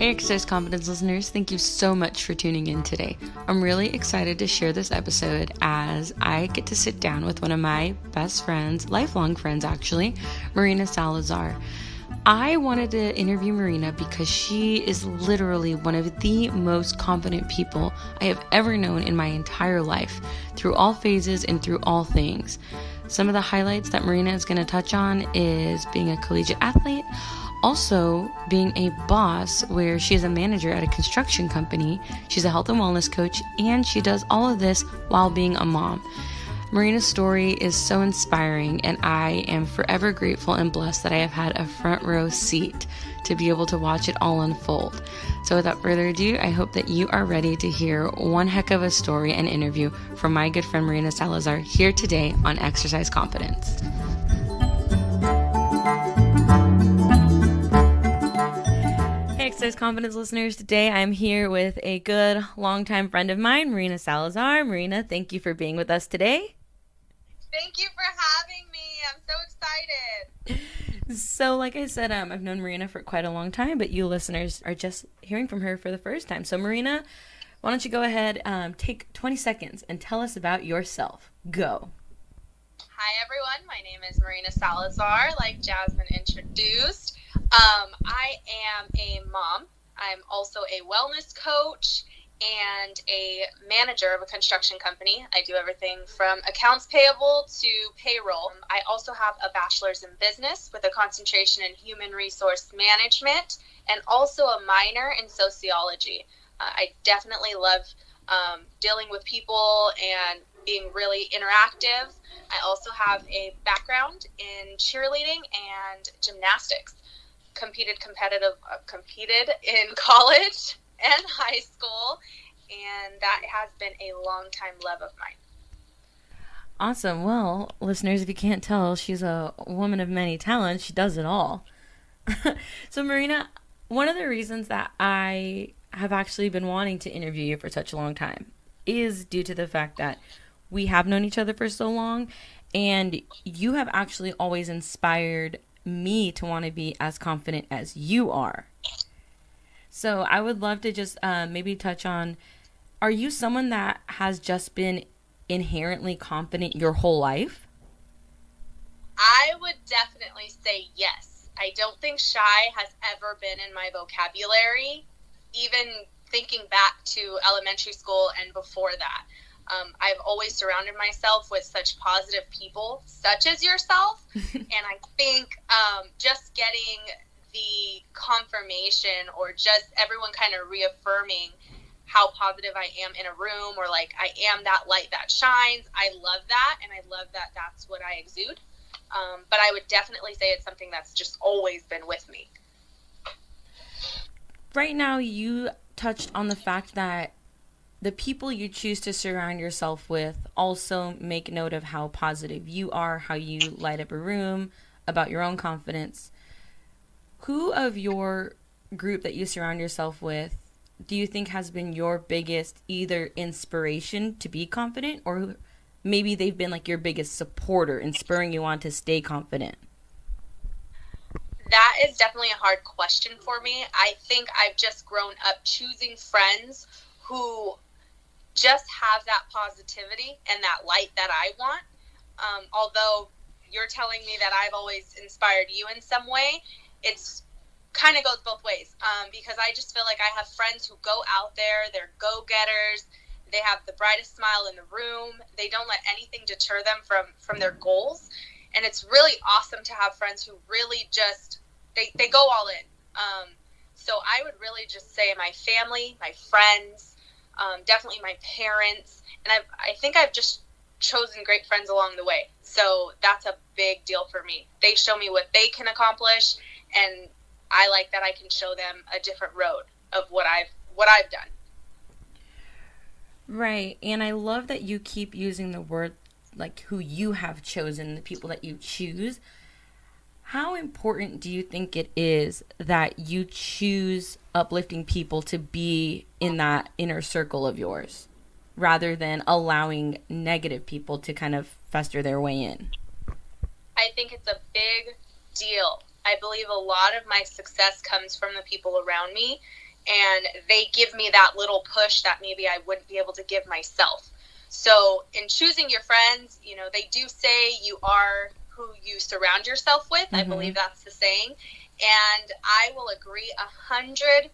Hey Exercise Confidence listeners, thank you so much for tuning in today. I'm really excited to share this episode as I get to sit down with one of my best friends, lifelong friends actually, Marina Salazar. I wanted to interview Marina because she is literally one of the most confident people I have ever known in my entire life, through all phases and through all things. Some of the highlights that Marina is going to touch on is being a collegiate athlete, also being a boss where she is a manager at a construction company, she's a health and wellness coach, and she does all of this while being a mom. Marina's story is so inspiring, and I am forever grateful and blessed that I have had a front row seat to be able to watch it all unfold. So without further ado, I hope that you are ready to hear one heck of a story and interview from my good friend Marina Salazar here today on Exercise Confidence. Hey Exercise Confidence listeners, today I'm here with a good longtime friend of mine, Marina Salazar. Marina, thank you for being with us today. Thank you for having me. I'm so excited. So like I said, I've known Marina for quite a long time, but you listeners are just hearing from her for the first time. So Marina, why don't you go ahead, take 20 seconds and tell us about yourself. Go. Hi everyone, my name is Marina Salazar, like Jasmine introduced. I am a mom. I'm also a wellness coach and a manager of a construction company. I do everything from accounts payable to payroll. I also have a bachelor's in business with a concentration in human resource management and also a minor in sociology. I definitely love dealing with people and being really interactive. I also have a background in cheerleading and gymnastics. Competed in college and high school, and that has been a long-time love of mine. Awesome. Well, listeners, if you can't tell, she's a woman of many talents. She does it all. So, Marina, one of the reasons that I have actually been wanting to interview you for such a long time is due to the fact that we have known each other for so long, and you have actually always inspired me to want to be as confident as you are. So I would love to just maybe touch on, are you someone that has just been inherently confident your whole life? I would definitely say yes. I don't think shy has ever been in my vocabulary, even thinking back to elementary school and before that. I've always surrounded myself with such positive people, such as yourself, and I think just getting the confirmation or just everyone kind of reaffirming how positive I am in a room, or like I am that light that shines. I love that, and I love that that's what I exude. But I would definitely say it's something that's just always been with me. Right now, you touched on the fact that the people you choose to surround yourself with also make note of how positive you are, how you light up a room, about your own confidence. Who of your group that you surround yourself with do you think has been your biggest either inspiration to be confident, or maybe they've been like your biggest supporter in spurring you on to stay confident? That is definitely a hard question for me. I think I've just grown up choosing friends who just have that positivity and that light that I want. Although you're telling me that I've always inspired you in some way, it's kind of goes both ways. Because I just feel like I have friends who go out there, they're go-getters, they have the brightest smile in the room, they don't let anything deter them from their goals. And it's really awesome to have friends who really just, they go all in. So I would really just say my family, my friends, definitely my parents, and I think I've just chosen great friends along the way. So that's a big deal for me. They show me what they can accomplish, and I like that I can show them a different road of what I've done. Right, and I love that you keep using the word like who you have chosen, the people that you choose. How important do you think it is that you choose uplifting people to be in that inner circle of yours, rather than allowing negative people to kind of fester their way in? I think it's a big deal. I believe a lot of my success comes from the people around me, and they give me that little push that maybe I wouldn't be able to give myself. So in choosing your friends, you know, they do say you are who you surround yourself with. I believe that's the saying. And I will agree 100%.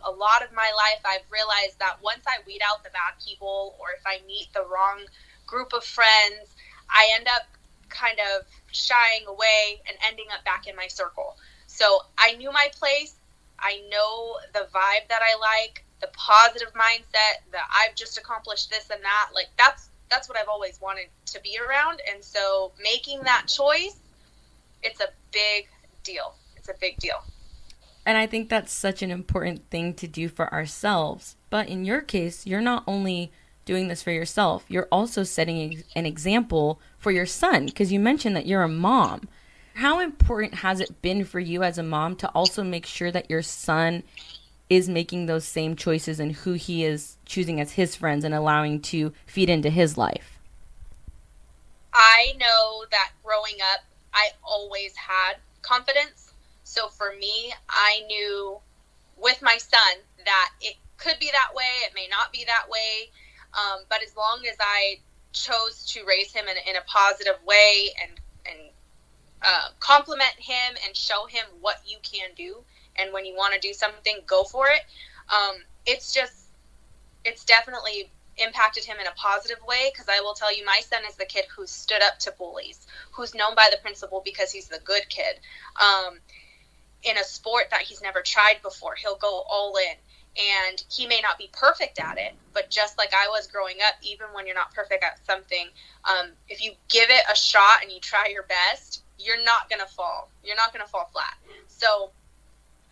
A lot of my life, I've realized that once I weed out the bad people, or if I meet the wrong group of friends, I end up kind of shying away and ending up back in my circle. So I knew my place. I know the vibe that I like, the positive mindset, that I've just accomplished this and that. Like, that's what I've always wanted to be around. And so making that choice, it's a big deal. It's a big deal. And I think that's such an important thing to do for ourselves. But in your case, you're not only doing this for yourself, you're also setting an example for your son, because you mentioned that you're a mom. How important has it been for you as a mom to also make sure that your son is making those same choices and who he is choosing as his friends and allowing to feed into his life? I know that growing up, I always had confidence. So for me, I knew with my son that it could be that way, it may not be that way, but as long as I chose to raise him in a positive way and compliment him and show him what you can do, and when you want to do something, go for it. It's definitely impacted him in a positive way, because I will tell you, my son is the kid who stood up to bullies, who's known by the principal because he's the good kid. In a sport that he's never tried before, he'll go all in. And he may not be perfect at it, but just like I was growing up, even when you're not perfect at something, if you give it a shot and you try your best, you're not going to fall. You're not going to fall flat. So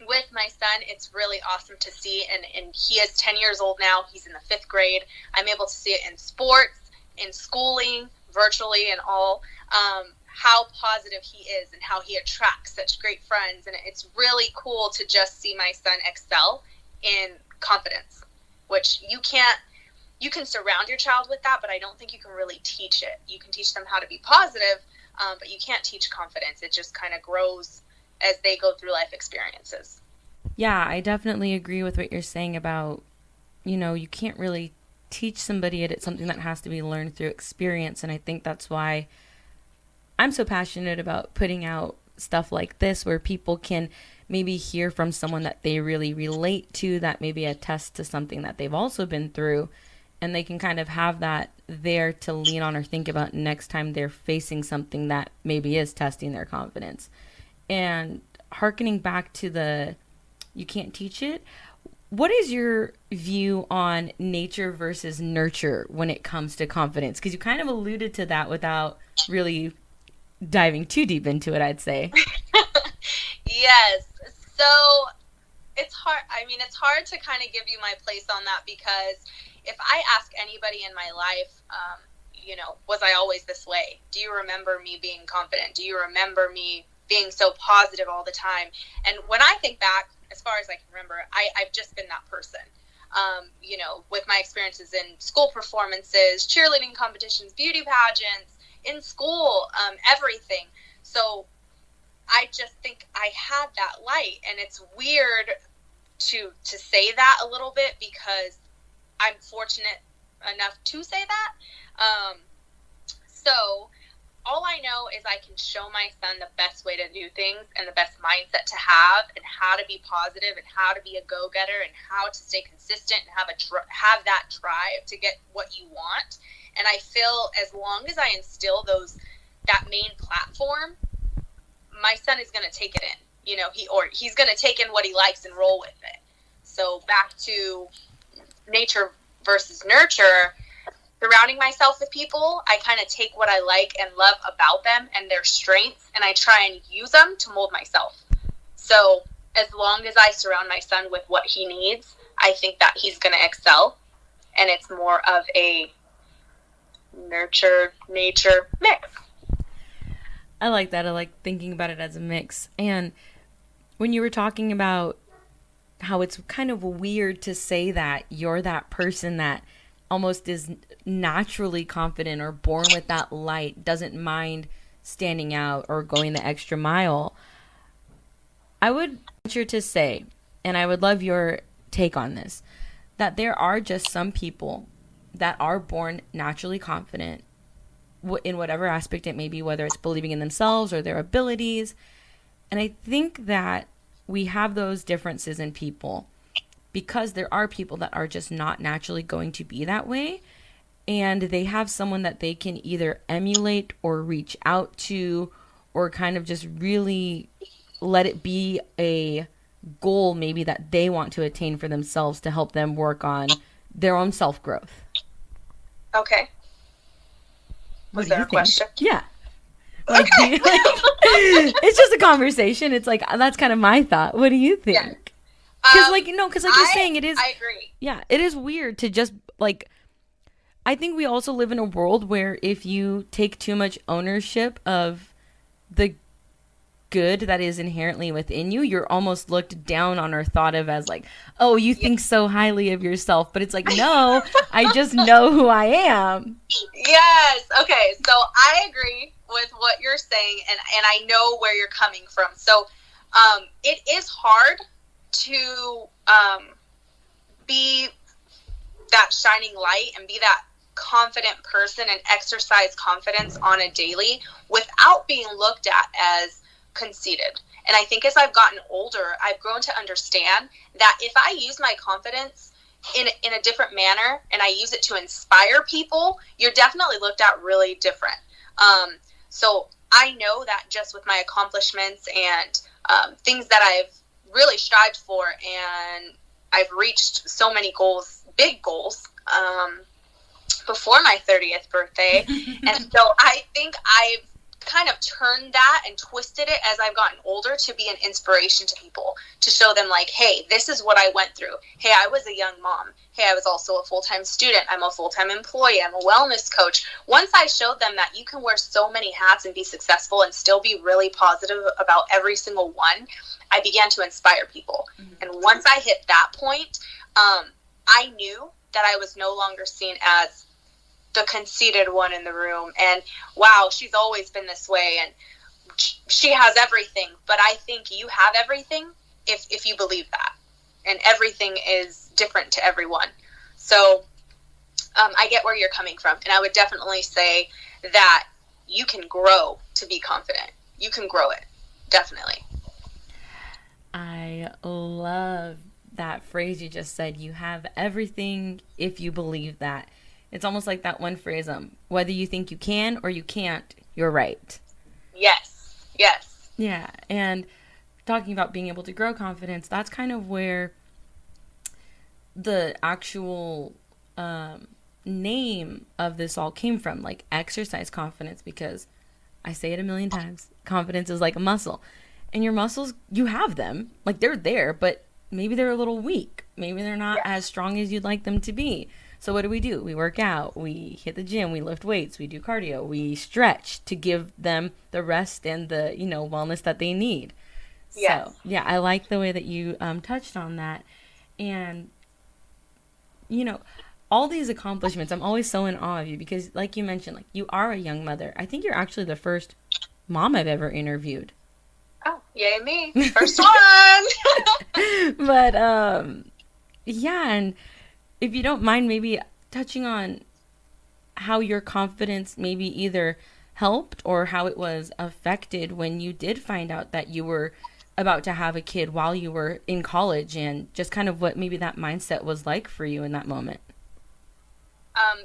with my son, it's really awesome to see. And he is 10 years old now. He's in the 5th grade. I'm able to see it in sports, in schooling, virtually, and all, how positive he is and how he attracts such great friends. And it's really cool to just see my son excel in confidence, which you can surround your child with that, but I don't think you can really teach it. You can teach them how to be positive, but you can't teach confidence. It just kind of grows as they go through life experiences. Yeah, I definitely agree with what you're saying about, you can't really teach somebody it. It's something that has to be learned through experience. And I think that's why I'm so passionate about putting out stuff like this, where people can maybe hear from someone that they really relate to, that maybe attests to something that they've also been through, and they can kind of have that there to lean on or think about next time they're facing something that maybe is testing their confidence. And hearkening back to the you can't teach it, what is your view on nature versus nurture when it comes to confidence? Because you kind of alluded to that without really diving too deep into it, I'd say. Yes. So it's hard. I mean, it's hard to kind of give you my place on that, because if I ask anybody in my life, was I always this way? Do you remember me being confident? Do you remember me being so positive all the time? And when I think back, as far as I can remember, I've just been that person. With my experiences in school performances, cheerleading competitions, beauty pageants, in school, everything. So I just think I had that light, and it's weird to say that a little bit, because I'm fortunate enough to say that. So all I know is I can show my son the best way to do things and the best mindset to have, and how to be positive, and how to be a go-getter, and how to stay consistent, and have that drive to get what you want. And I feel as long as I instill that main platform, my son is going to take it in. He's going to take in what he likes and roll with it. So back to nature versus nurture, surrounding myself with people, I kind of take what I like and love about them and their strengths, and I try and use them to mold myself. So as long as I surround my son with what he needs, I think that he's going to excel. And it's more of a nurture nature mix. I like that. I like thinking about it as a mix. And when you were talking about how it's kind of weird to say that you're that person that almost is naturally confident or born with that light, doesn't mind standing out or going the extra mile, I would venture to say and I would love your take on this, that there are just some people that are born naturally confident in whatever aspect it may be, whether it's believing in themselves or their abilities. And I think that we have those differences in people because there are people that are just not naturally going to be that way. And they have someone that they can either emulate or reach out to, or kind of just really let it be a goal maybe that they want to attain for themselves to help them work on their own self-growth. Okay. Was there a question? Yeah. Like, okay. It's just a conversation. It's like, that's kind of my thought. What do you think? Because, like, because like you're saying, it is. I agree. Yeah, it is weird to just, like, I think we also live in a world where if you take too much ownership of the good that is inherently within you, you're almost looked down on or thought of as like, oh, you think so highly of yourself. But it's like, no, I just know who I am. Yes. Okay. So I agree with what you're saying, and I know where you're coming from. So it is hard to be that shining light and be that confident person and exercise confidence on a daily without being looked at as conceited. And I think as I've gotten older, I've grown to understand that if I use my confidence in a different manner and I use it to inspire people, you're definitely looked at really different. So I know that just with my accomplishments and things that I've really strived for, and I've reached so many goals, big goals, before my 30th birthday. And so I think I've kind of turned that and twisted it as I've gotten older to be an inspiration to people, to show them like, hey, this is what I went through. Hey, I was a young mom. Hey, I was also a full-time student. I'm a full-time employee. I'm a wellness coach. Once I showed them that you can wear so many hats and be successful and still be really positive about every single one, I began to inspire people. Mm-hmm. And once I hit that point, I knew that I was no longer seen as the conceited one in the room, and wow, she's always been this way, and she has everything. But I think you have everything if you believe that, and everything is different to everyone. So I get where you're coming from, and I would definitely say that you can grow to be confident. You can grow it, definitely. I love that phrase you just said. You have everything if you believe that. It's almost like that one phrase, whether you think you can or you can't, you're right. Yes. Yes. Yeah. And talking about being able to grow confidence, that's kind of where the actual name of this all came from, like exercise confidence, because I say it a million times, confidence is like a muscle. And your muscles, you have them, like they're there, but maybe they're a little weak. Maybe they're not as strong as you'd like them to be. So what do? We work out, we hit the gym, we lift weights, we do cardio, we stretch to give them the rest and the, wellness that they need. Yes. So, yeah, I like the way that you touched on that. And, all these accomplishments, I'm always so in awe of you because, like you mentioned, like you are a young mother. I think you're actually the first mom I've ever interviewed. Oh, yay me. First one! But, yeah, and if you don't mind maybe touching on how your confidence maybe either helped or how it was affected when you did find out that you were about to have a kid while you were in college, and just kind of what maybe that mindset was like for you in that moment.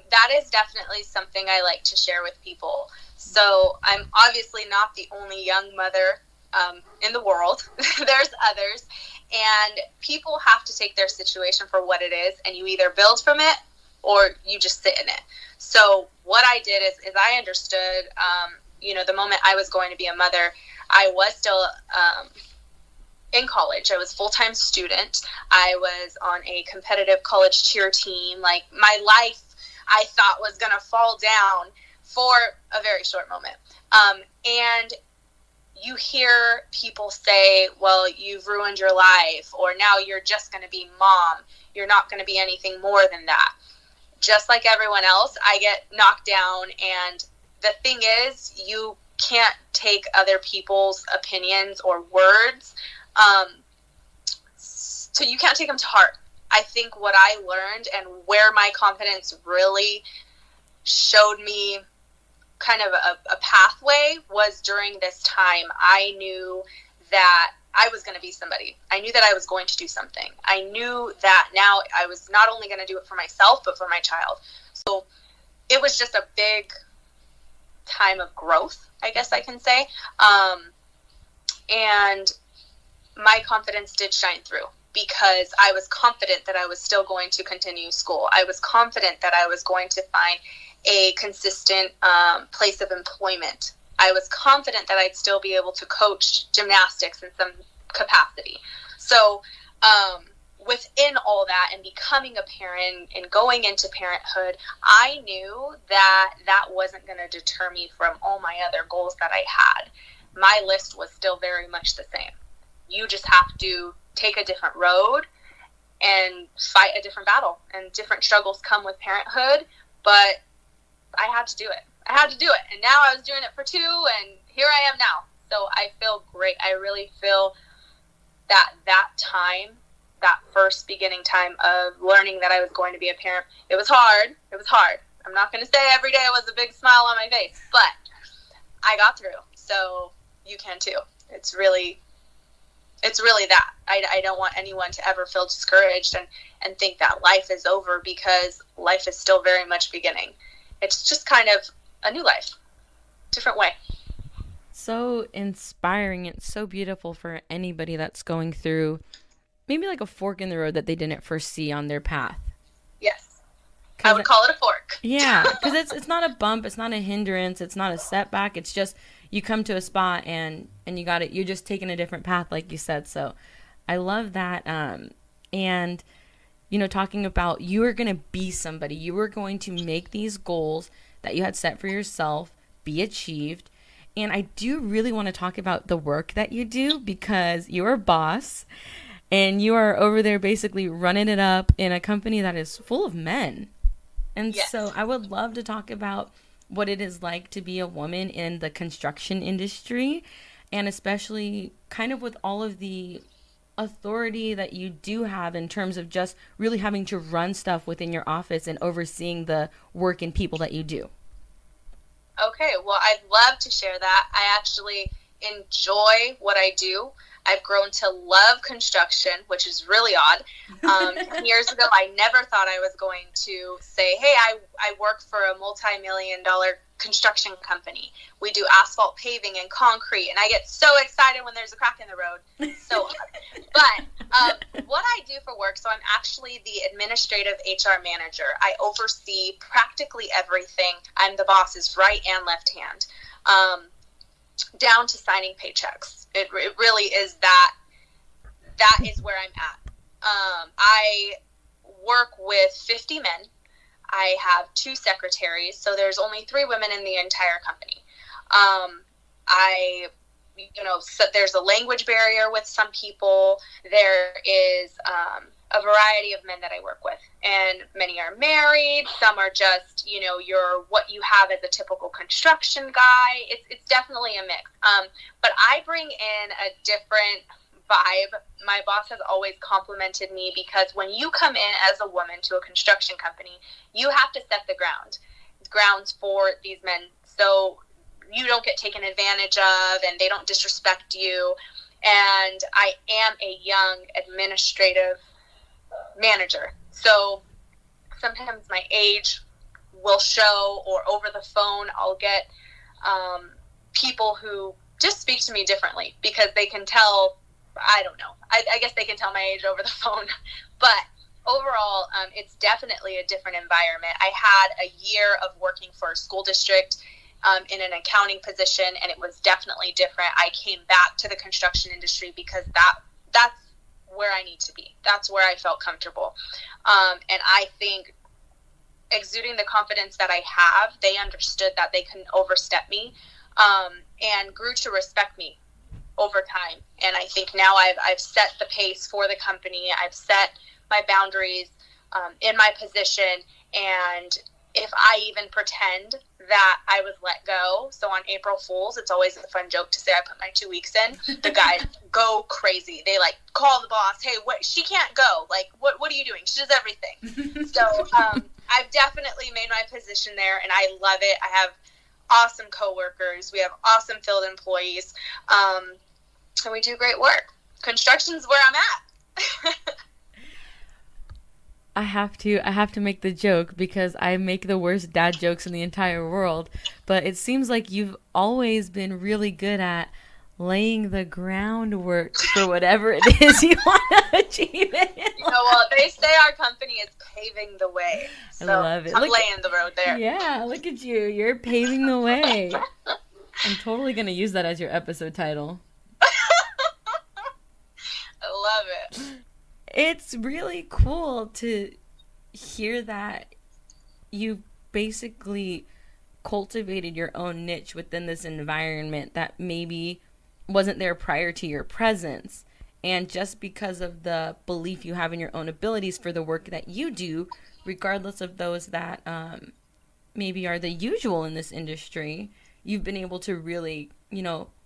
That is definitely something I like to share with people. So I'm obviously not the only young mother in the world. There's others. And people have to take their situation for what it is, and you either build from it or you just sit in it. So what I did is I understood, the moment I was going to be a mother, I was still in college. I was a full-time student. I was on a competitive college cheer team. Like, my life, I thought, was going to fall down for a very short moment. And you hear people say, well, you've ruined your life, or now you're just going to be mom. You're not going to be anything more than that. Just like everyone else, I get knocked down. And the thing is, you can't take other people's opinions or words so you can't take them to heart. I think what I learned and where my confidence really showed me kind of a pathway was during this time. I knew that I was going to be somebody. I knew that I was going to do something. I knew that now I was not only going to do it for myself, but for my child. So it was just a big time of growth, I guess I can say. And my confidence did shine through because I was confident that I was still going to continue school. I was confident that I was going to find a consistent place of employment. I was confident that I'd still be able to coach gymnastics in some capacity. So within all that and becoming a parent and going into parenthood, I knew that that wasn't going to deter me from all my other goals that I had. My list was still very much the same. You just have to take a different road and fight a different battle, and different struggles come with parenthood, but I had to do it. I had to do it. And now I was doing it for 2, and here I am now. So I feel great. I really feel that time, that first beginning time of learning that I was going to be a parent, it was hard. It was hard. I'm not going to say every day was a big smile on my face, but I got through. So you can too. It's really that. I don't want anyone to ever feel discouraged and think that life is over, because life is still very much beginning. It's just kind of a new life, different way. So inspiring. It's so beautiful for anybody that's going through maybe like a fork in the road that they didn't first see on their path. Yes. I would call it a fork. Yeah, because it's not a bump, it's not a hindrance, it's not a setback. It's just you come to a spot and you got it. You're just taking a different path, like you said. So I love that. And talking about you were going to be somebody. You were going to make these goals that you had set for yourself be achieved. And I do really want to talk about the work that you do, because you're a boss and you are over there basically running it up in a company that is full of men. And yes. So I would love to talk about what it is like to be a woman in the construction industry, and especially kind of with all of the authority that you do have in terms of just really having to run stuff within your office and overseeing the work and people that you do. Okay, well, I'd love to share that. I actually enjoy what I do. I've grown to love construction, which is really odd. Years ago, I never thought I was going to say, hey, I work for a multi-million-dollar construction company. We do asphalt, paving, and concrete, and I get so excited when there's a crack in the road. So, but what I do for work, so I'm actually the administrative HR manager. I oversee practically everything. I'm the boss's right and left hand, down to signing paychecks. It really is that is where I'm at. I work with 50 men. I have 2 secretaries, so there's only 3 women in the entire company. So there's a language barrier with some people. There is a variety of men that I work with, and many are married. Some are just, what you have as a typical construction guy. It's definitely a mix. But I bring in a different vibe. My boss has always complimented me, because when you come in as a woman to a construction company, you have to set the grounds for these men, so you don't get taken advantage of and they don't disrespect you. And I am a young administrative manager, so sometimes my age will show, or over the phone I'll get people who just speak to me differently, because they can tell, I don't know, I guess they can tell my age over the phone. But overall, it's definitely a different environment. I had a year of working for a school district in an accounting position, and it was definitely different. I came back to the construction industry because that's where I need to be. That's where I felt comfortable. And I think exuding the confidence that I have, they understood that they couldn't overstep me, and grew to respect me over time. And I think now I've set the pace for the company. I've set my boundaries in my position. And if I even pretend that I was let go. So on April Fools, it's always a fun joke to say I put my 2 weeks in. The guys go crazy. They like call the boss, hey, she can't go. Like, what are you doing? She does everything. So I've definitely made my position there, and I love it. I have awesome coworkers. We have awesome field employees, and we do great work. Construction's where I'm at. I have to make the joke because I make the worst dad jokes in the entire world, but it seems like you've always been really good at laying the groundwork for whatever it is you want to achieve. Well, they say our company is paving the way. So I love it. I'm laying the road there. Yeah, look at you. You're paving the way. I'm totally going to use that as your episode title. I love it. It's really cool to hear that you basically cultivated your own niche within this environment that maybe wasn't there prior to your presence. And just because of the belief you have in your own abilities for the work that you do, regardless of those that maybe are the usual in this industry, you've been able to really,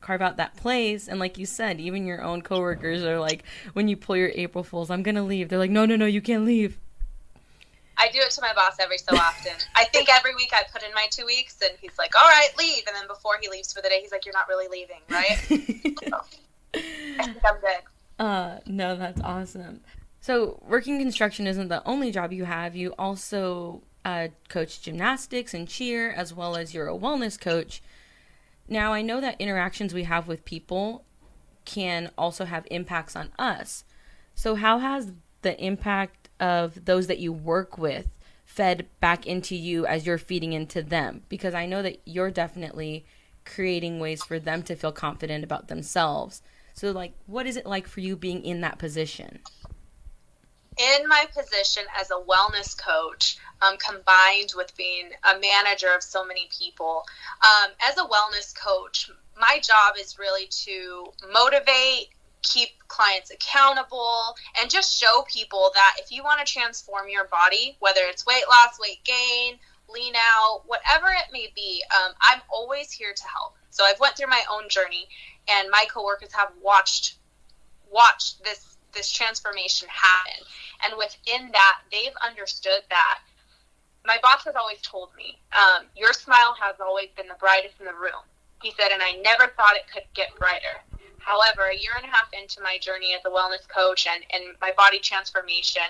carve out that place. And like you said, even your own coworkers are like, when you pull your April Fools, I'm going to leave. They're like, no, you can't leave. I do it to my boss every so often. I think every week I put in my 2 weeks, and he's like, all right, leave. And then before he leaves for the day, he's like, you're not really leaving, right? So, I think I'm good. No, that's awesome. So working construction isn't the only job you have. You also coach gymnastics and cheer, as well as you're a wellness coach. Now, I know that interactions we have with people can also have impacts on us. So how has the impact of those that you work with fed back into you as you're feeding into them? Because I know that you're definitely creating ways for them to feel confident about themselves. So, what is it like for you being in that position? In my position as a wellness coach, combined with being a manager of so many people, as a wellness coach, my job is really to motivate, keep clients accountable, and just show people that if you want to transform your body, whether it's weight loss, weight gain, lean out, whatever it may be, I'm always here to help. So I've went through my own journey, and my coworkers have watched this transformation happen. And within that, they've understood that my boss has always told me, your smile has always been the brightest in the room. He said, and I never thought it could get brighter. However, a year and a half into my journey as a wellness coach and my body transformation,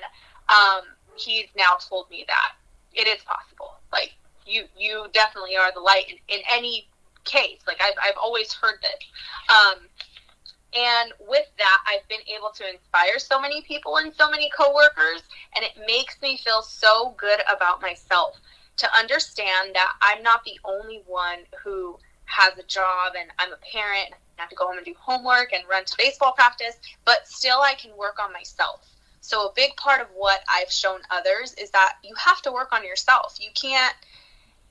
he's now told me that it is possible. Like, you definitely are the light in any case. Like, I've always heard this. And with that, I've been able to inspire so many people and so many coworkers, and it makes me feel so good about myself to understand that I'm not the only one who has a job, and I'm a parent, and I have to go home and do homework and run to baseball practice, but still I can work on myself. So a big part of what I've shown others is that you have to work on yourself. You can't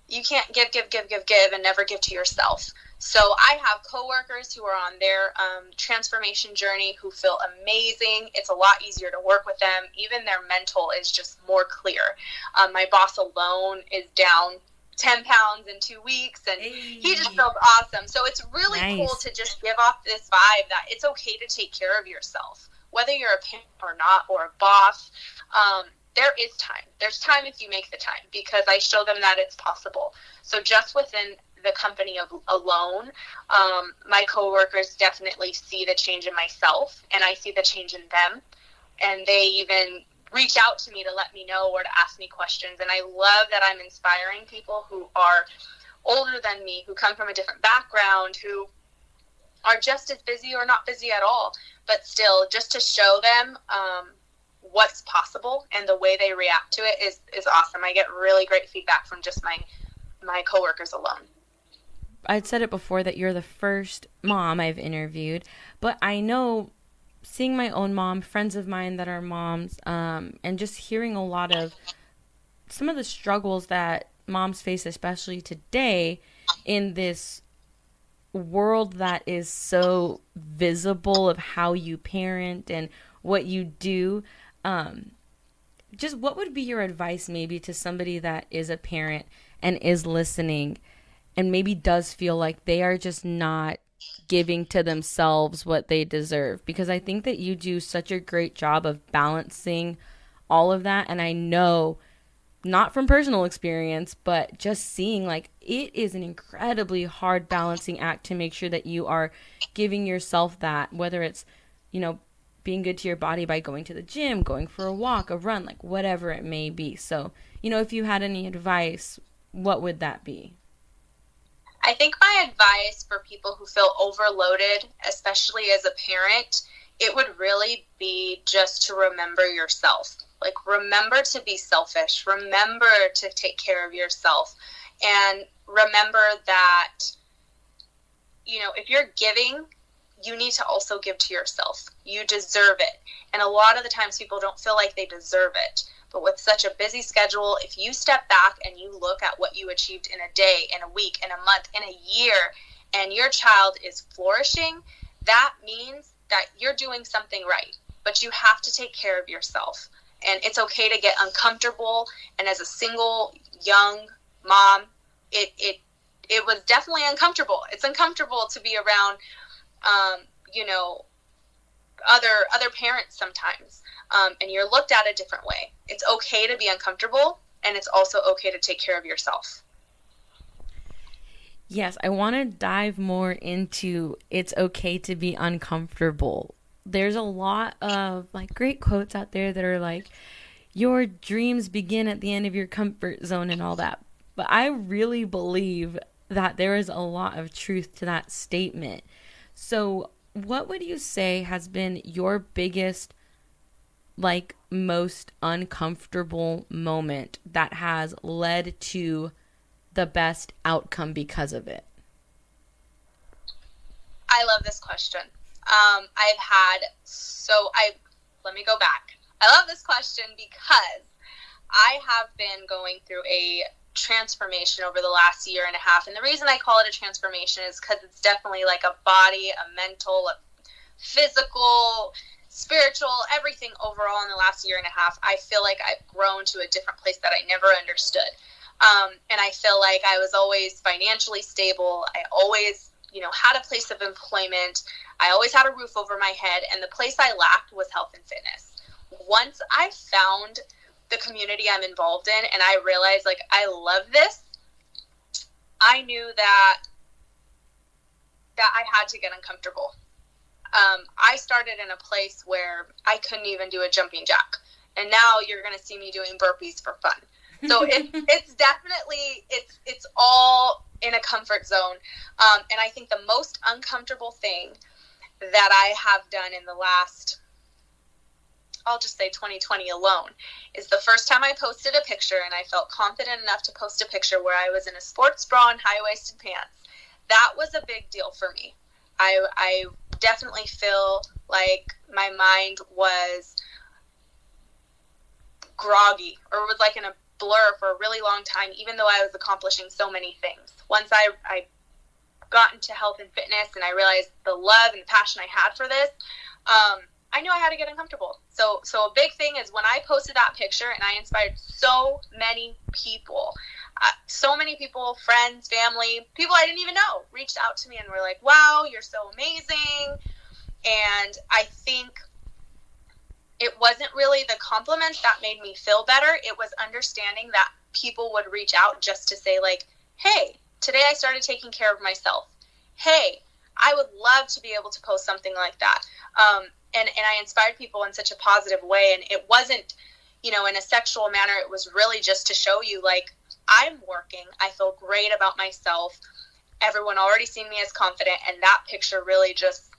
give and never give to yourself. So I have coworkers who are on their transformation journey who feel amazing. It's a lot easier to work with them. Even their mental is just more clear. My boss alone is down 10 pounds in 2 weeks, and he just feels awesome. So it's really cool to just give off this vibe that it's okay to take care of yourself, whether you're a parent or not, or a boss. There is time. There's time if you make the time, because I show them that it's possible. So just within the company alone, my coworkers definitely see the change in myself, and I see the change in them. And they even reach out to me to let me know or to ask me questions. And I love that I'm inspiring people who are older than me, who come from a different background, who are just as busy or not busy at all, but still just to show them what's possible, and the way they react to it is awesome. I get really great feedback from just my coworkers alone. I'd said it before that you're the first mom I've interviewed, but I know seeing my own mom, friends of mine that are moms, and just hearing a lot of some of the struggles that moms face, especially today in this world that is so visible of how you parent and what you do, just what would be your advice maybe to somebody that is a parent and is listening and maybe does feel like they are just not giving to themselves what they deserve? Because I think that you do such a great job of balancing all of that. And I know, not from personal experience, but just seeing, like, it is an incredibly hard balancing act to make sure that you are giving yourself that, whether it's, being good to your body by going to the gym, going for a walk, a run, like whatever it may be. So, if you had any advice, what would that be? I think my advice for people who feel overloaded, especially as a parent, it would really be just to remember yourself. Like, remember to be selfish. Remember to take care of yourself. And remember that, if you're giving, you need to also give to yourself. You deserve it. And a lot of the times people don't feel like they deserve it. But with such a busy schedule, if you step back and you look at what you achieved in a day, in a week, in a month, in a year, and your child is flourishing, that means that you're doing something right. But you have to take care of yourself. And it's okay to get uncomfortable. And as a single young mom, it was definitely uncomfortable. It's uncomfortable to be around, other parents sometimes. And you're looked at a different way. It's okay to be uncomfortable, and it's also okay to take care of yourself. Yes, I want to dive more into it's okay to be uncomfortable. There's a lot of great quotes out there that are like, your dreams begin at the end of your comfort zone and all that. But I really believe that there is a lot of truth to that statement. So what would you say has been your biggest, most uncomfortable moment that has led to the best outcome because of it? I love this question. Let me go back. I love this question because I have been going through a transformation over the last year and a half. And the reason I call it a transformation is because it's definitely like a body, a mental, a physical, spiritual, everything overall in the last year and a half. I feel like I've grown to a different place that I never understood. And I feel like I was always financially stable. I always, had a place of employment. I always had a roof over my head. And the place I lacked was health and fitness. Once I found the community I'm involved in and I realized, I love this, I knew that I had to get uncomfortable. I started in a place where I couldn't even do a jumping jack. And now you're going to see me doing burpees for fun. So it's definitely, it's all in a comfort zone. And I think the most uncomfortable thing that I have done in the last, I'll just say 2020 alone, is the first time I posted a picture and I felt confident enough to post a picture where I was in a sports bra and high-waisted pants. That was a big deal for me. I definitely feel like my mind was groggy or was in a blur for a really long time, even though I was accomplishing so many things. Once I got into health and fitness and I realized the love and the passion I had for this, I knew I had to get uncomfortable. So a big thing is when I posted that picture and I inspired so many people, friends, family, people I didn't even know, reached out to me and were like, wow, you're so amazing. And I think it wasn't really the compliments that made me feel better. It was understanding that people would reach out just to say, hey, today I started taking care of myself. Hey, I would love to be able to post something like that. And I inspired people in such a positive way. And it wasn't, in a sexual manner. It was really just to show you, I'm working. I feel great about myself. Everyone already seen me as confident. And that picture really just,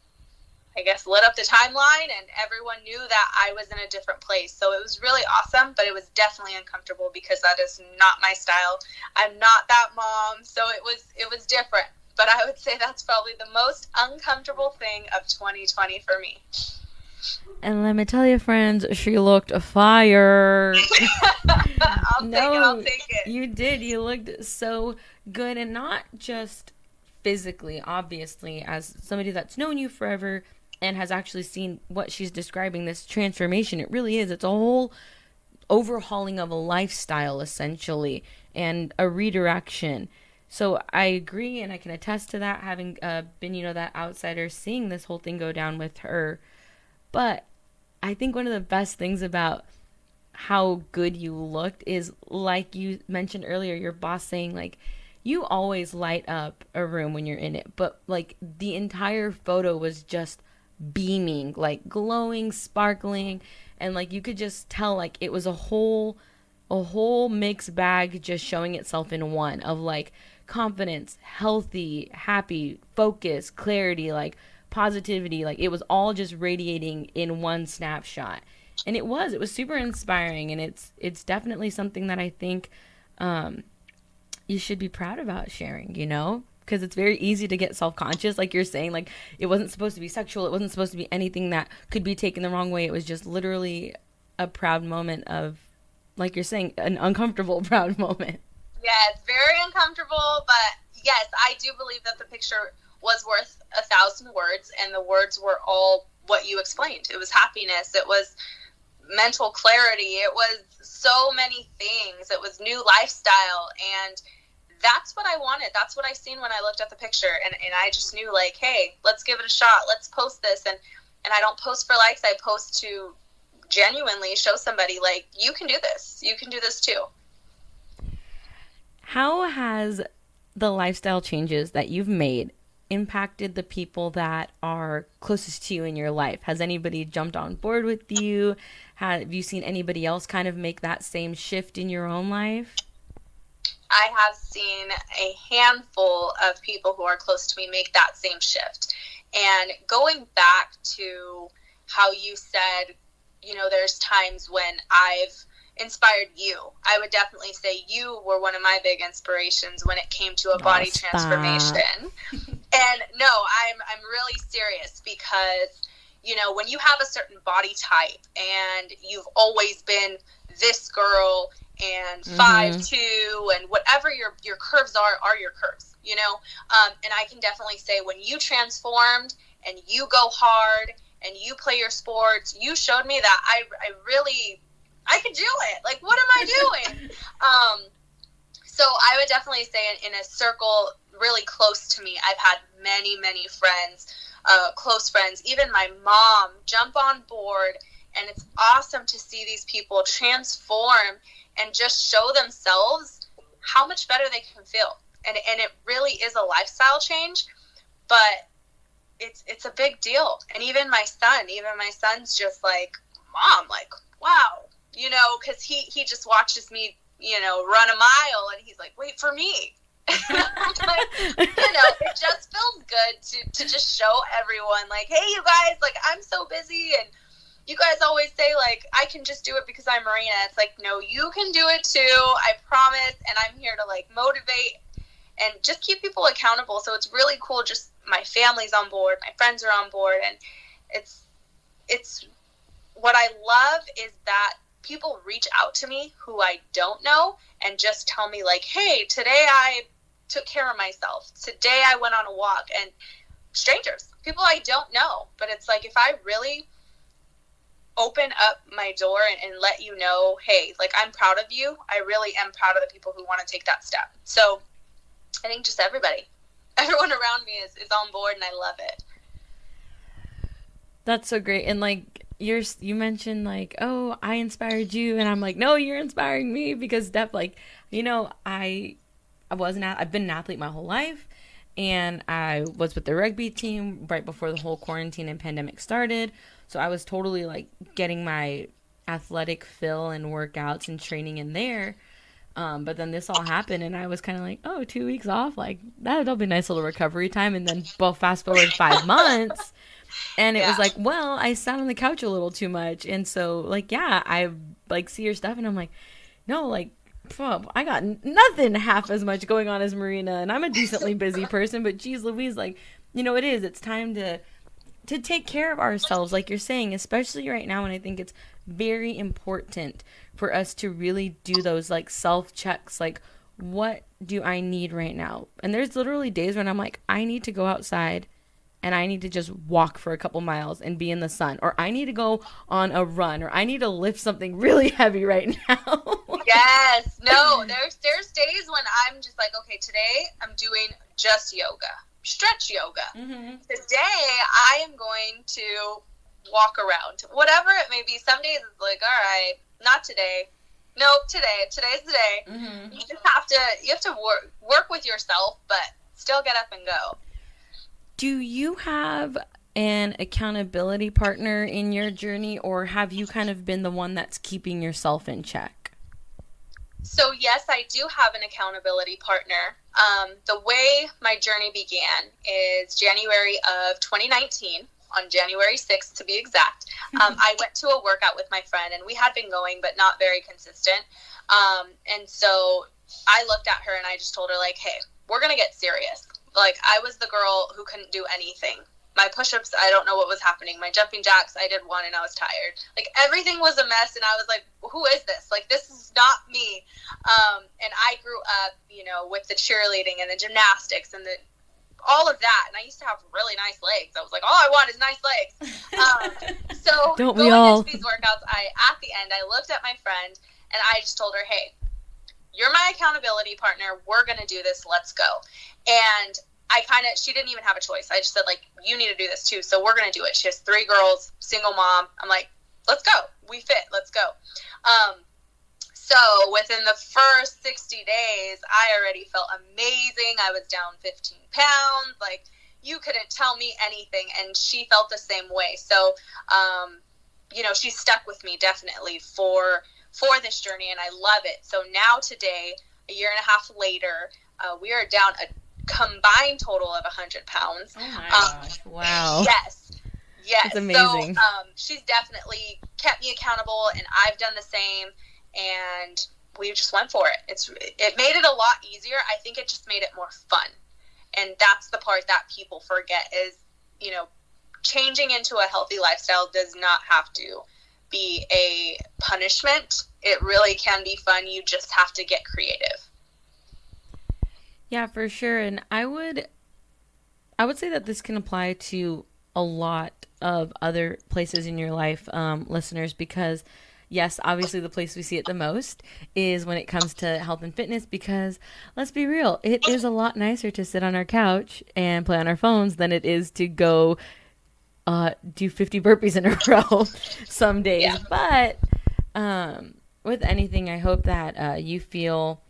I guess, lit up the timeline. And everyone knew that I was in a different place. So it was really awesome. But it was definitely uncomfortable because that is not my style. I'm not that mom. So it was different. But I would say that's probably the most uncomfortable thing of 2020 for me. And let me tell you, friends, she looked fire. I'll take it. You did. You looked so good. And not just physically, obviously, as somebody that's known you forever and has actually seen what she's describing, this transformation. It really is. It's a whole overhauling of a lifestyle essentially, and a redirection. So I agree, and I can attest to that, having been, that outsider, seeing this whole thing go down with her. But I think one of the best things about how good you looked is, like you mentioned earlier, your boss saying, like, you always light up a room when you're in it, but like the entire photo was just beaming, like glowing, sparkling, and like you could just tell like it was a whole mixed bag just showing itself in one, of like confidence, healthy, happy, focus, clarity, like positivity. Like it was all just radiating in one snapshot. And it was super inspiring, and it's definitely something that I think you should be proud about sharing, because it's very easy to get self-conscious, like you're saying. Like, it wasn't supposed to be sexual, it wasn't supposed to be anything that could be taken the wrong way. It was just literally a proud moment of, like you're saying, an uncomfortable proud moment. Yeah, it's very uncomfortable, but yes, I do believe that the picture was worth 1,000 words, and the words were all what you explained. It was happiness, it was mental clarity, it was so many things, it was new lifestyle, and that's what I wanted. That's what I seen when I looked at the picture, and I just knew, like, hey, let's give it a shot, let's post this. And I don't post for likes, I post to genuinely show somebody, like, you can do this too. How has the lifestyle changes that you've made impacted the people that are closest to you in your life? Has anybody jumped on board with you? Have you seen anybody else kind of make that same shift in your own life? I have seen a handful of people who are close to me make that same shift. And going back to how you said, there's times when I've inspired you, I would definitely say you were one of my big inspirations when it came to a body transformation. And no, I'm really serious, because when you have a certain body type and you've always been this girl and 5'2", and whatever your curves are your curves, and I can definitely say, when you transformed and you go hard and you play your sports, you showed me that I could do it. Like, what am I doing? So I would definitely say in a circle really close to me, I've had many, many friends, close friends, even my mom, jump on board. And it's awesome to see these people transform and just show themselves how much better they can feel. And it really is a lifestyle change, but it's a big deal. And even my son's just like, Mom, like, wow, because he just watches me, run a mile, and he's like, wait for me. Like, it just feels good to just show everyone, like, hey, you guys, like, I'm so busy, and you guys always say, like, I can just do it because I'm Marina. It's like, no, you can do it too, I promise. And I'm here to, like, motivate and just keep people accountable. So it's really cool. Just my family's on board, my friends are on board, and it's what I love is that people reach out to me who I don't know and just tell me, like, hey, today I took care of myself. Today I went on a walk. And strangers, people I don't know. But it's like, if I really open up my door and let you know, hey, like, I'm proud of you. I really am proud of the people who want to take that step. So I think just everyone around me is on board, and I love it. That's so great. And like, you mentioned, like, oh, I inspired you, and I'm like, no, you're inspiring me, because I've been an athlete my whole life, and I was with the rugby team right before the whole quarantine and pandemic started. So I was totally like getting my athletic fill and workouts and training in there. But then this all happened, and I was kind of like, oh, 2 weeks off, like that'll be a nice little recovery time. And then, well, fast forward 5 months, and it was like, well, I sat on the couch a little too much. And so, like, yeah, I like see your stuff, and I'm like, no, like, I got nothing half as much going on as Marina, and I'm a decently busy person, but geez Louise, like, it's time to take care of ourselves, like you're saying, especially right now. And I think it's very important for us to really do those, like, self-checks, like, what do I need right now? And there's literally days when I'm like, I need to go outside and I need to just walk for a couple miles and be in the sun, or I need to go on a run, or I need to lift something really heavy right now. Yes. No, there's days when I'm just like, okay, today I'm doing just yoga, stretch yoga. Mm-hmm. Today I am going to walk around, whatever it may be. Some days it's like, all right, not today. Nope, today's the day. Mm-hmm. You just have to work with yourself, but still get up and go. Do you have an accountability partner in your journey, or have you kind of been the one that's keeping yourself in check? So yes, I do have an accountability partner. The way my journey began is January of 2019, on January 6th to be exact. I went to a workout with my friend, and we had been going, but not very consistent. And so I looked at her and I just told her, like, hey, we're going to get serious. Like, I was the girl who couldn't do anything. My push-ups, I don't know what was happening. My jumping jacks, I did one and I was tired. Like, everything was a mess, and I was like, who is this? Like, this is not me. And I grew up, you know, with the cheerleading and the gymnastics and all of that. And I used to have really nice legs. I was like, all I want is nice legs. So don't we all? Into these workouts, at the end, I looked at my friend and I just told her, hey, you're my accountability partner. We're going to do this. Let's go. And she didn't even have a choice. I just said, like, you need to do this too. So we're going to do it. She has 3 girls, single mom. I'm like, let's go. We fit. Let's go. So within the first 60 days, I already felt amazing. I was down 15 pounds. Like, you couldn't tell me anything. And she felt the same way. So, you know, she stuck with me definitely for this journey, and I love it. So now today, a year and a half later, we are down a combined total of 100 pounds. Oh my gosh. Wow. Yes. That's amazing. So she's definitely kept me accountable, and I've done the same, and we just went for it. It made it a lot easier. I think it just made it more fun. And that's the part that people forget is, you know, changing into a healthy lifestyle does not have to be a punishment. It really can be fun. You just have to get creative. Yeah, for sure. And I would say that this can apply to a lot of other places in your life, listeners, because yes, obviously the place we see it the most is when it comes to health and fitness, because let's be real, it is a lot nicer to sit on our couch and play on our phones than it is to go do 50 burpees in a row some days. Yeah. But with anything, I hope that you feel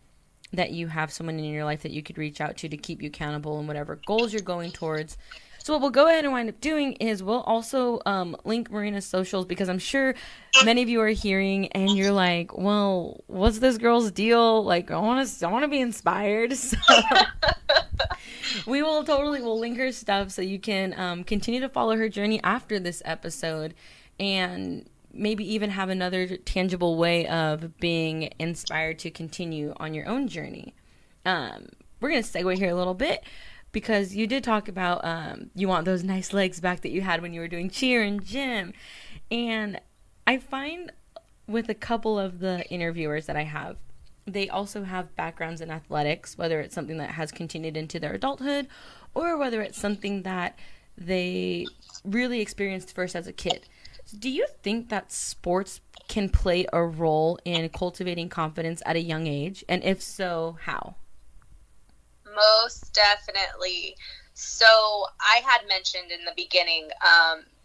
that you have someone in your life that you could reach out to keep you accountable in whatever goals you're going towards. So what we'll go ahead and wind up doing is we'll also link Marina's socials, because I'm sure many of you are hearing and you're like, well, what's this girl's deal? Like, I want to be inspired. So we'll link her stuff so you can continue to follow her journey after this episode, and maybe even have another tangible way of being inspired to continue on your own journey. We're going to segue here a little bit, because you did talk about you want those nice legs back that you had when you were doing cheer and gym. And I find with a couple of the interviewers that I have, they also have backgrounds in athletics, whether it's something that has continued into their adulthood or whether it's something that they really experienced first as a kid. So do you think that sports can play a role in cultivating confidence at a young age? And if so, how? Most definitely. So I had mentioned in the beginning,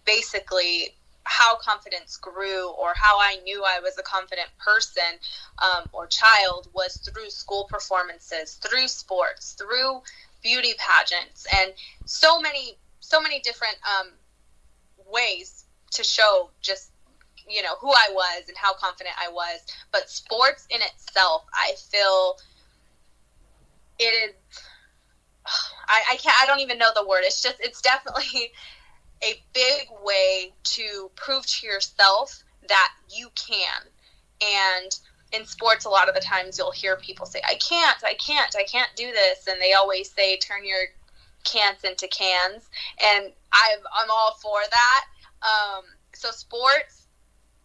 basically how confidence grew, or how I knew I was a confident person or child, was through school performances, through sports, through beauty pageants, and so many different ways to show just, you know, who I was and how confident I was. But sports in itself, I feel it is, I don't even know the word. It's definitely a big way to prove to yourself that you can. And in sports, a lot of the times you'll hear people say, I can't do this. And they always say, turn your can'ts into cans. And I'm all for that. So sports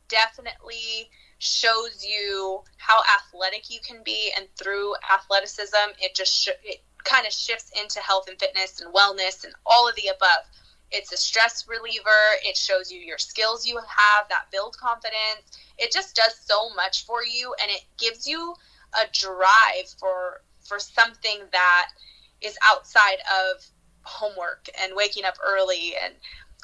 definitely shows you how athletic you can be, and through athleticism, it kind of shifts into health and fitness and wellness and all of the above. It's a stress reliever. It shows you your skills you have that build confidence. It just does so much for you, and it gives you a drive for something that is outside of homework and waking up early and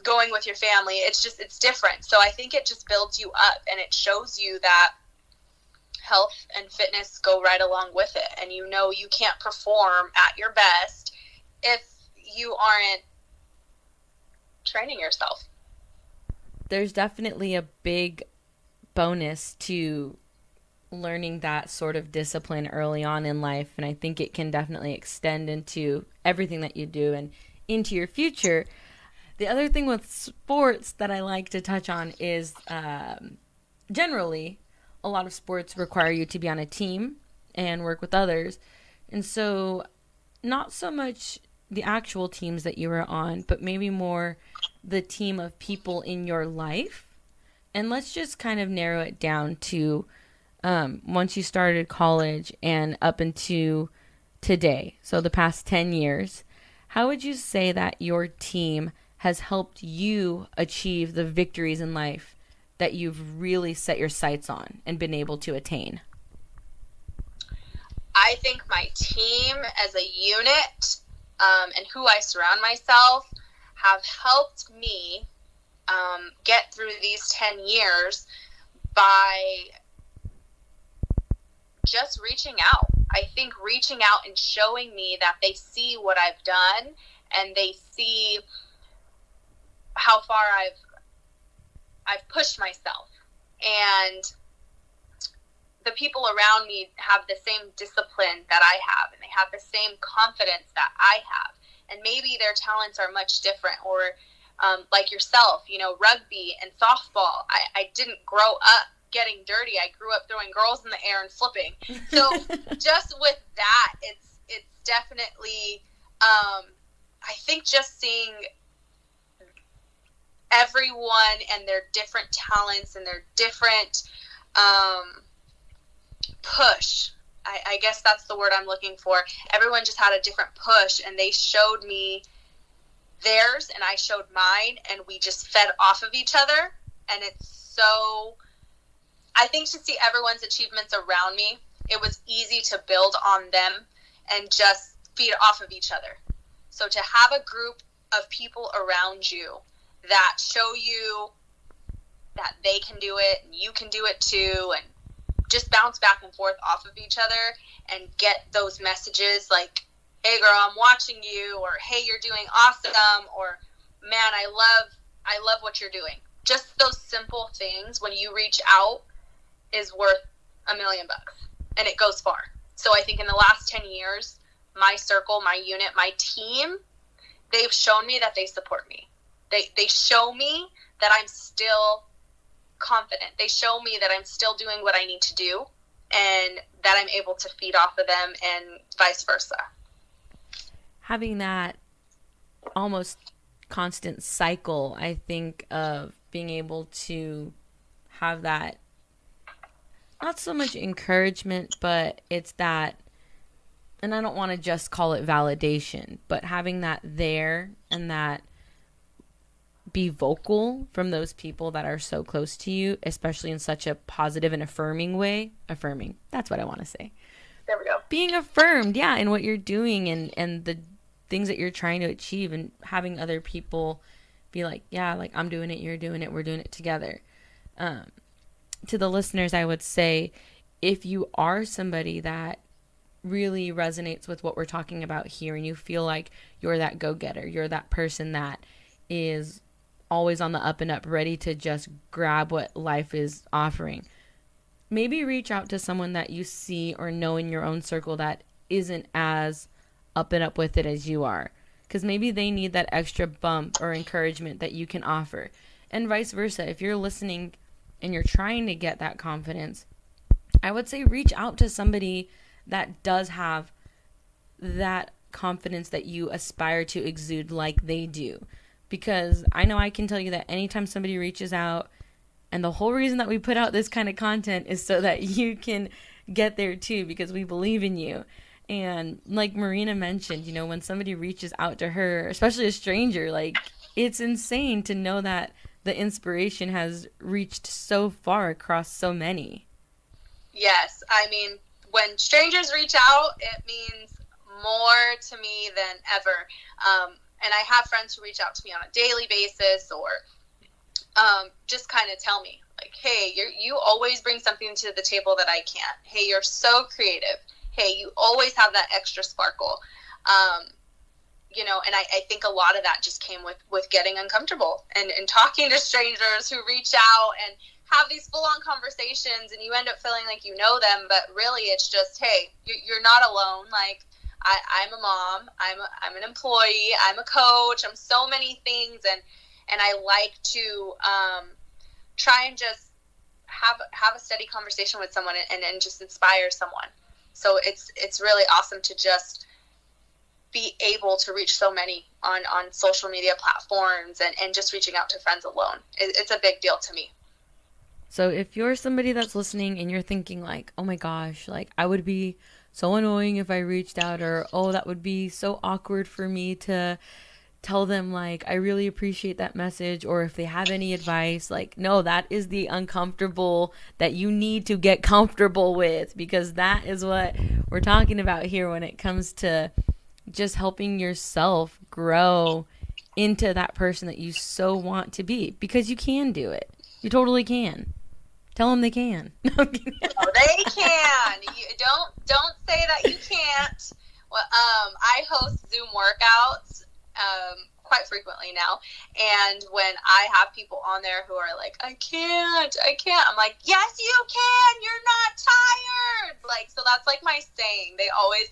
going with your family. It's different. So I think it just builds you up, and it shows you that health and fitness go right along with it. And you can't perform at your best if you aren't training yourself. There's definitely a big bonus to learning that sort of discipline early on in life, and I think it can definitely extend into everything that you do and into your future. The other thing with sports that I like to touch on is generally a lot of sports require you to be on a team and work with others, and so not so much the actual teams that you were on, but maybe more the team of people in your life. And let's just kind of narrow it down to once you started college and up into today, so the past 10 years, how would you say that your team has helped you achieve the victories in life that you've really set your sights on and been able to attain? I think my team as a unit and who I surround myself have helped me get through these 10 years by just reaching out. I think reaching out and showing me that they see what I've done and they see how far I've pushed myself. And the people around me have the same discipline that I have, and they have the same confidence that I have. And maybe their talents are much different, or like yourself, rugby and softball. I didn't grow up getting dirty. I grew up throwing girls in the air and flipping. So just with that, it's definitely, I think just seeing everyone and their different talents and their different push. I guess that's the word I'm looking for. Everyone just had a different push, and they showed me theirs and I showed mine, and we just fed off of each other. And it's so, I think, to see everyone's achievements around me, it was easy to build on them and just feed off of each other. So to have a group of people around you that show you that they can do it and you can do it too, and just bounce back and forth off of each other and get those messages like, hey girl, I'm watching you, or hey, you're doing awesome, or man, I love what you're doing. Just those simple things, when you reach out, is worth $1 million, and it goes far. So I think in the last 10 years, my circle, my unit, my team, they've shown me that they support me. They show me that I'm still confident. They show me that I'm still doing what I need to do, and that I'm able to feed off of them, and vice versa. Having that almost constant cycle, I think, of being able to have that, not so much encouragement, but it's that, and I don't want to just call it validation, but having that there, and that be vocal from those people that are so close to you, especially in such a positive and affirming way. Affirming, that's what I want to say. There we go. Being affirmed, yeah, in what you're doing and the things that you're trying to achieve, and having other people be like, yeah, like, I'm doing it, you're doing it, we're doing it together. To the listeners, I would say, if you are somebody that really resonates with what we're talking about here, and you feel like you're that go-getter, you're that person that is always on the up and up, ready to just grab what life is offering, maybe reach out to someone that you see or know in your own circle that isn't as up and up with it as you are, because maybe they need that extra bump or encouragement that you can offer, and vice versa. If you're listening and you're trying to get that confidence, I would say reach out to somebody that does have that confidence that you aspire to exude like they do. Because I know I can tell you that anytime somebody reaches out, and the whole reason that we put out this kind of content is so that you can get there too, because we believe in you. And like Marina mentioned, when somebody reaches out to her, especially a stranger, like, it's insane to know that the inspiration has reached so far across so many. Yes, I mean, when strangers reach out, it means more to me than ever. And I have friends who reach out to me on a daily basis, or just kind of tell me, like, hey, you always bring something to the table that I can't. Hey, you're so creative. Hey, you always have that extra sparkle. And I think a lot of that just came with getting uncomfortable and talking to strangers who reach out and have these full-on conversations, and you end up feeling like you know them, but really it's just, hey, you're not alone. Like, I'm a mom, I'm an employee, I'm a coach, I'm so many things, and I like to try and just have a steady conversation with someone and just inspire someone. So it's really awesome to just be able to reach so many on social media platforms and just reaching out to friends alone. It's a big deal to me. So if you're somebody that's listening and you're thinking like, oh my gosh, like I would be so annoying if I reached out, or, oh, that would be so awkward for me to tell them, like, I really appreciate that message, or if they have any advice, like, no, that is the uncomfortable that you need to get comfortable with, because that is what we're talking about here when it comes to just helping yourself grow into that person that you so want to be, because you can do it. You totally can. Tell them they can. Oh, they can. You don't say that you can't. Well, I host Zoom workouts quite frequently now, and when I have people on there who are like, I can't, I'm like, yes, you can. You're not tired. Like, so that's like my saying. They always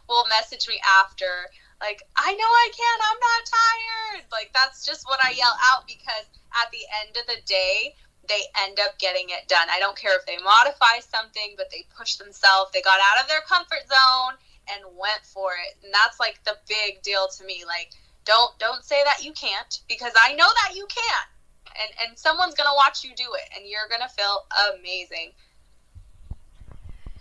will message me after, like, I know I can. I'm not tired. Like, that's just what I yell out, because at the end of the day, they end up getting it done. I don't care if they modify something, but they pushed themselves. They got out of their comfort zone and went for it. And that's like the big deal to me. Like, don't say that you can't, because I know that you can. And someone's going to watch you do it, and you're going to feel amazing.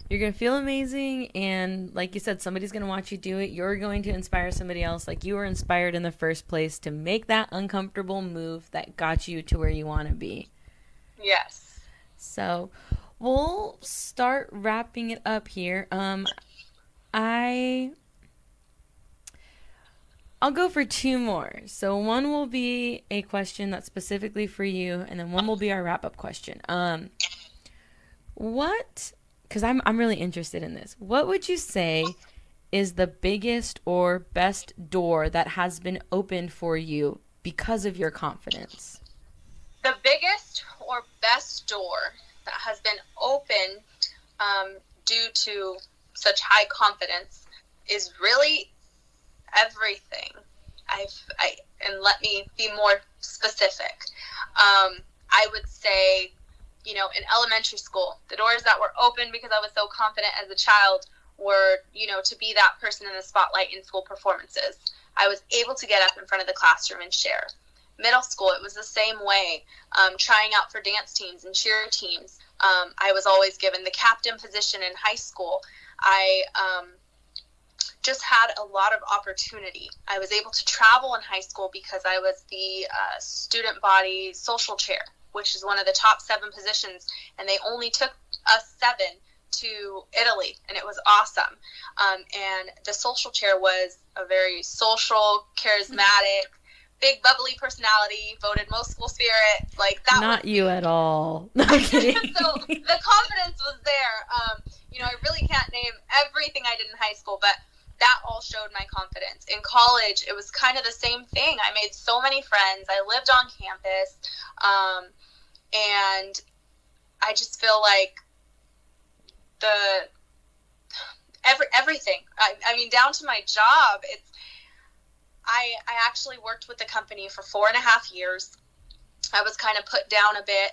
You're going to feel amazing, and like you said, somebody's going to watch you do it. You're going to inspire somebody else, like you were inspired in the first place to make that uncomfortable move that got you to where you want to be. Yes. So we'll start wrapping it up here. I'll go for two more. So one will be a question that's specifically for you, and then one will be our wrap-up question. Because I'm really interested in this. What would you say is the biggest or best door that has been opened for you because of your confidence? The biggest or best door that has been opened due to such high confidence is really everything. And let me be more specific. I would say, in elementary school, the doors that were open because I was so confident as a child were, to be that person in the spotlight in school performances. I was able to get up in front of the classroom and share. Middle school, it was the same way. Trying out for dance teams and cheer teams. I was always given the captain position in high school. I just had a lot of opportunity. I was able to travel in high school because I was the student body social chair, which is one of the top 7 positions, and they only took us 7 to Italy, and it was awesome. And the social chair was a very social, charismatic, big bubbly personality, voted most school spirit, like that. Not you at all. No kidding. So the confidence was there. I really can't name everything I did in high school, but that all showed my confidence. In college, it was kind of the same thing. I made so many friends. I lived on campus, and I just feel like everything. I mean, down to my job, I actually worked with the company for 4.5 years. I was kind of put down a bit,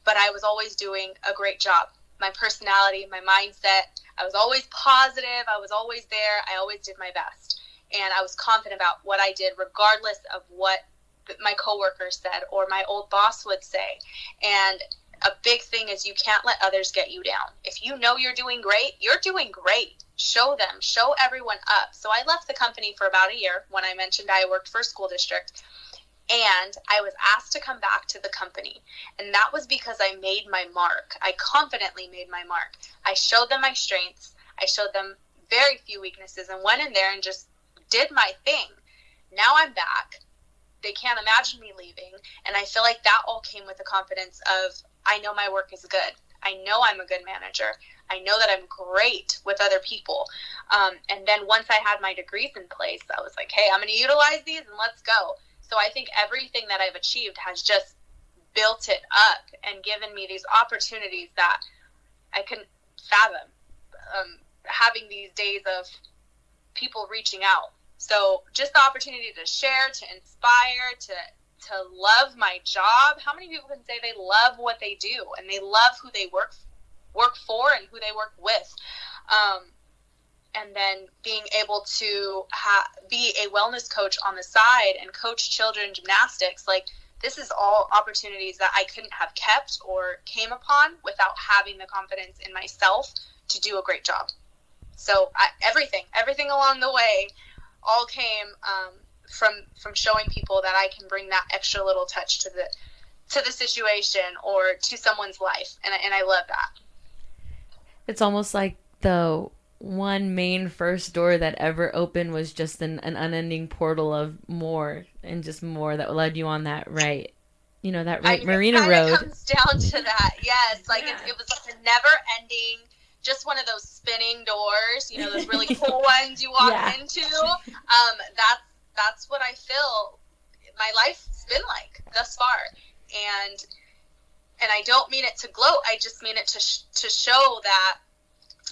but I was always doing a great job. My personality, my mindset, I was always positive. I was always there. I always did my best. And I was confident about what I did, regardless of what my coworkers said or my old boss would say. And a big thing is you can't let others get you down. If you know you're doing great, you're doing great. show everyone up. So I left the company for about a year. When I mentioned I worked for a school district, and I was asked to come back to the company. And that was because I made my mark. I confidently made my mark. I showed them my strengths. I showed them very few weaknesses and went in there and just did my thing. Now I'm back. They can't imagine me leaving. And I feel like that all came with the confidence of, I know my work is good. I know I'm a good manager. I know that I'm great with other people. And then once I had my degrees in place, I was like, hey, I'm going to utilize these and let's go. So I think everything that I've achieved has just built it up and given me these opportunities that I couldn't fathom. Having these days of people reaching out. So just the opportunity to share, to inspire, to love my job. How many people can say they love what they do and they love who they work for and who they work with? And then being able to be a wellness coach on the side and coach children gymnastics, like this is all opportunities that I couldn't have kept or came upon without having the confidence in myself to do a great job. So everything along the way all came from showing people that I can bring that extra little touch to the situation or to someone's life. And I love that. It's almost like the one main first door that ever opened was just an unending portal of more and just more that led you on that right Marina road. It comes down to that. Yes. Like it was like a never ending, just one of those spinning doors, those really cool ones you walk into. That's what I feel my life's been like thus far. And I don't mean it to gloat. I just mean it to show that,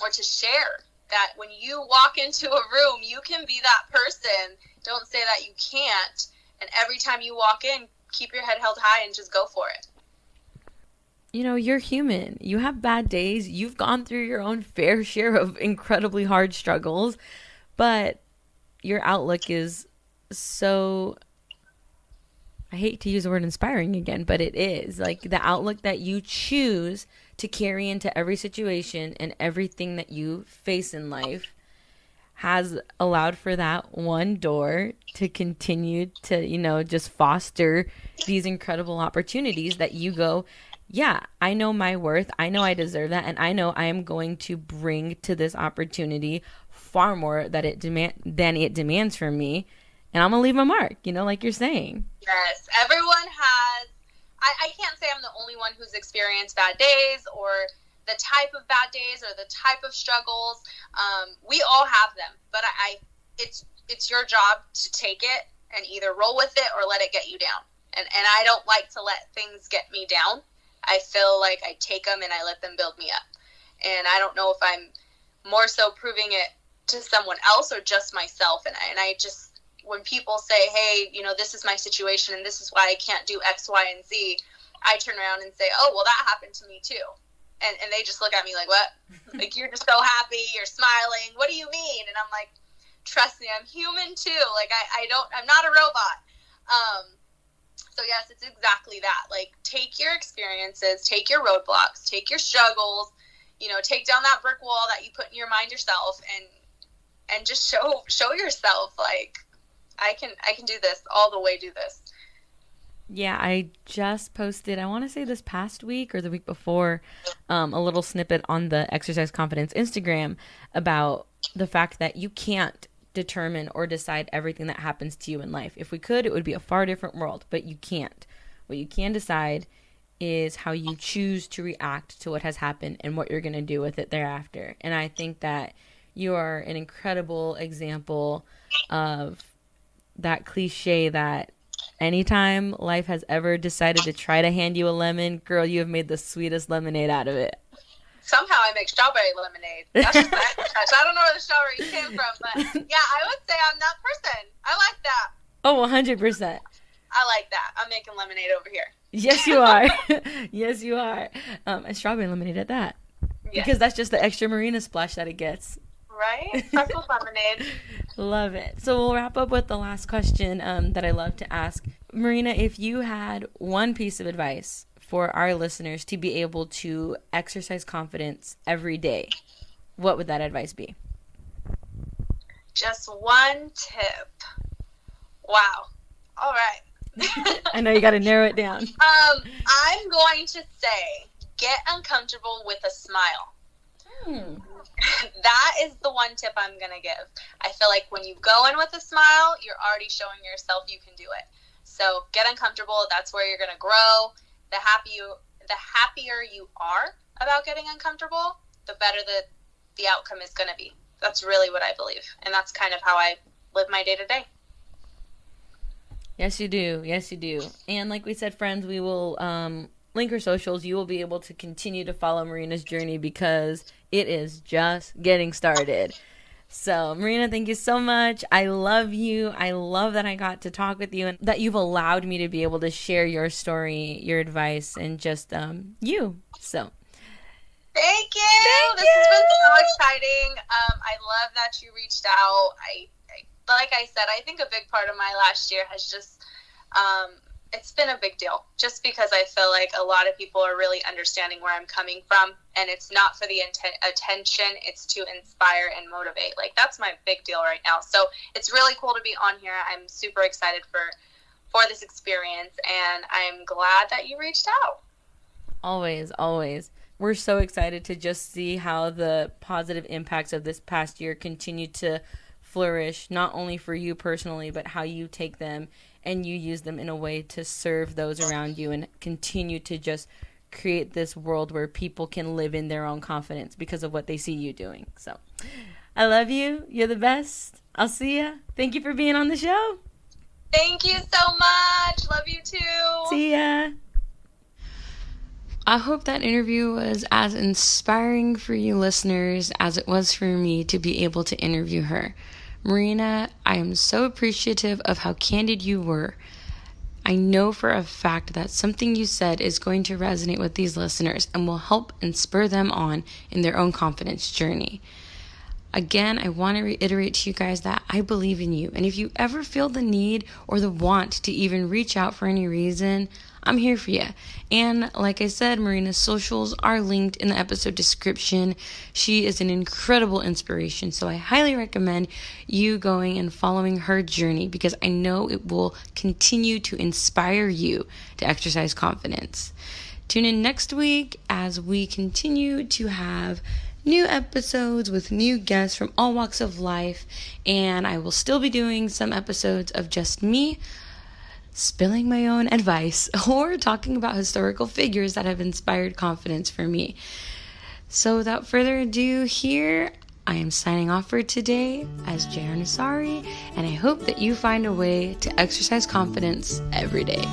or to share that when you walk into a room, you can be that person. Don't say that you can't. And every time you walk in, keep your head held high and just go for it. You're human. You have bad days. You've gone through your own fair share of incredibly hard struggles, but your outlook is so, I hate to use the word inspiring again, but it is. Like the outlook that you choose to carry into every situation and everything that you face in life has allowed for that one door to continue to, just foster these incredible opportunities that you go, yeah, I know my worth. I know I deserve that. And I know I am going to bring to this opportunity far more than it demands from me. And I'm going to leave my mark, like you're saying. Yes, everyone has. I can't say I'm the only one who's experienced bad days or the type of bad days or the type of struggles. We all have them, but it's your job to take it and either roll with it or let it get you down. And I don't like to let things get me down. I feel like I take them and I let them build me up. And I don't know if I'm more so proving it to someone else or just myself. And I just, when people say, hey, this is my situation and this is why I can't do X, Y, and Z, I turn around and say, oh, well, that happened to me too. And they just look at me like, what? Like, you're just so happy, you're smiling. What do you mean? And I'm like, trust me, I'm human too. Like, I'm not a robot. So yes, it's exactly that. Like, take your experiences, take your roadblocks, take your struggles, take down that brick wall that you put in your mind yourself and just show yourself, like, I can do this all the way, do this. Yeah, I just posted, I want to say this past week or the week before, a little snippet on the Exercise Confidence Instagram about the fact that you can't determine or decide everything that happens to you in life. If we could, it would be a far different world, but you can't. What you can decide is how you choose to react to what has happened and what you're going to do with it thereafter. And I think that you are an incredible example of that cliche that anytime life has ever decided to try to hand you a lemon, girl, you have made the sweetest lemonade out of it. Somehow I make strawberry lemonade. That's just I don't know where the strawberry came from, but yeah, I would say I'm that person. I like that. Oh, 100%. I like that. I'm making lemonade over here. Yes, you are. Yes, you are. And strawberry lemonade at that. Yes. Because that's just the extra Marina splash that it gets. Right? Freckles lemonade. Love it. So we'll wrap up with the last question that I love to ask. Marina, if you had one piece of advice for our listeners to be able to exercise confidence every day, what would that advice be? Just one tip. Wow. All right. I know you got to narrow it down. I'm going to say get uncomfortable with a smile. That is the one tip I'm going to give. I feel like when you go in with a smile, you're already showing yourself you can do it. So get uncomfortable. That's where you're going to grow. The happier you are about getting uncomfortable, the better the outcome is going to be. That's really what I believe. And that's kind of how I live my day to day. Yes, you do. Yes, you do. And like we said, friends, we will link her socials. You will be able to continue to follow Marina's journey because it is just getting started. So, Marina, thank you so much. I love you. I love that I got to talk with you and that you've allowed me to be able to share your story, your advice, and just you. So, thank you. This has been so exciting. I love that you reached out. Like I said, I think a big part of my last year has just, it's been a big deal just because I feel like a lot of people are really understanding where I'm coming from, and it's not for the attention, it's to inspire and motivate. Like, that's my big deal right now. So it's really cool to be on here. I'm super excited for this experience, and I'm glad that you reached out. Always, always. We're so excited to just see how the positive impacts of this past year continue to flourish, not only for you personally, but how you take them and you use them in a way to serve those around you and continue to just create this world where people can live in their own confidence because of what they see you doing. So I love you. You're the best. I'll see ya. Thank you for being on the show. Thank you so much. Love you too. See ya. I hope that interview was as inspiring for you listeners as it was for me to be able to interview her. Marina, I am so appreciative of how candid you were. I know for a fact that something you said is going to resonate with these listeners and will help and spur them on in their own confidence journey. Again, I want to reiterate to you guys that I believe in you. And if you ever feel the need or the want to even reach out for any reason, I'm here for you. And like I said, Marina's socials are linked in the episode description. She is an incredible inspiration. So I highly recommend you going and following her journey because I know it will continue to inspire you to exercise confidence. Tune in next week as we continue to have new episodes with new guests from all walks of life. And I will still be doing some episodes of just me spilling my own advice or talking about historical figures that have inspired confidence for me. So without further ado, here I am signing off for today as Youre Nasari, and I hope that you find a way to exercise confidence every day.